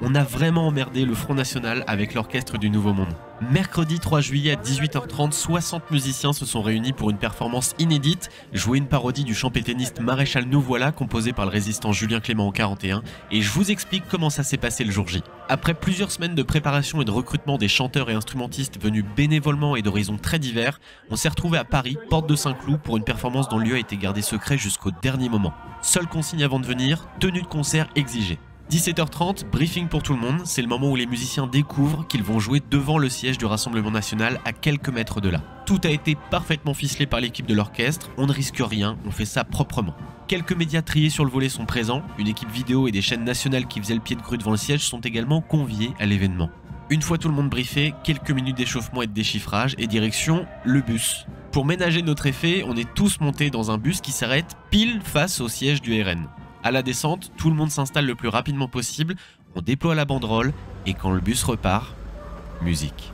On a vraiment emmerdé le Front National avec l'Orchestre du Nouveau Monde. Mercredi 3 juillet à 18h30, 60 musiciens se sont réunis pour une performance inédite, jouer une parodie du chant pétainiste Maréchal nous voilà, composé par le résistant Julien Clément en 41, et je vous explique comment ça s'est passé le jour J. Après plusieurs semaines de préparation et de recrutement des chanteurs et instrumentistes venus bénévolement et d'horizons très divers, on s'est retrouvé à Paris, porte de Saint-Cloud, pour une performance dont le lieu a été gardé secret jusqu'au dernier moment. Seule consigne avant de venir, tenue de concert exigée. 17h30, briefing pour tout le monde, c'est le moment où les musiciens découvrent qu'ils vont jouer devant le siège du Rassemblement National à quelques mètres de là. Tout a été parfaitement ficelé par l'équipe de l'orchestre, on ne risque rien, on fait ça proprement. Quelques médias triés sur le volet sont présents, une équipe vidéo et des chaînes nationales qui faisaient le pied de grue devant le siège sont également conviés à l'événement. Une fois tout le monde briefé, quelques minutes d'échauffement et de déchiffrage et direction le bus. Pour ménager notre effet, on est tous montés dans un bus qui s'arrête pile face au siège du RN. À la descente, tout le monde s'installe le plus rapidement possible, on déploie la banderole et quand le bus repart, musique.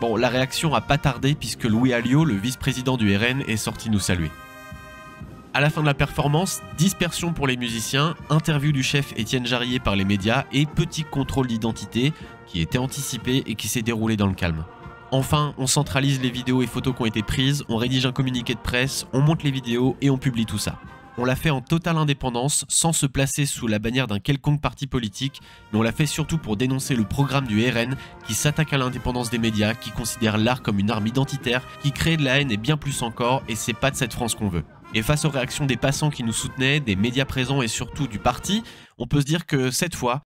Bon, la réaction a pas tardé puisque Louis Alliot, le vice-président du RN, est sorti nous saluer. À la fin de la performance, dispersion pour les musiciens, interview du chef Étienne Jarrier par les médias et petit contrôle d'identité qui était anticipé et qui s'est déroulé dans le calme. Enfin, on centralise les vidéos et photos qui ont été prises, on rédige un communiqué de presse, on monte les vidéos et on publie tout ça. On l'a fait en totale indépendance, sans se placer sous la bannière d'un quelconque parti politique, mais on l'a fait surtout pour dénoncer le programme du RN qui s'attaque à l'indépendance des médias, qui considère l'art comme une arme identitaire, qui crée de la haine et bien plus encore, et c'est pas de cette France qu'on veut. Et face aux réactions des passants qui nous soutenaient, des médias présents et surtout du parti, on peut se dire que cette fois,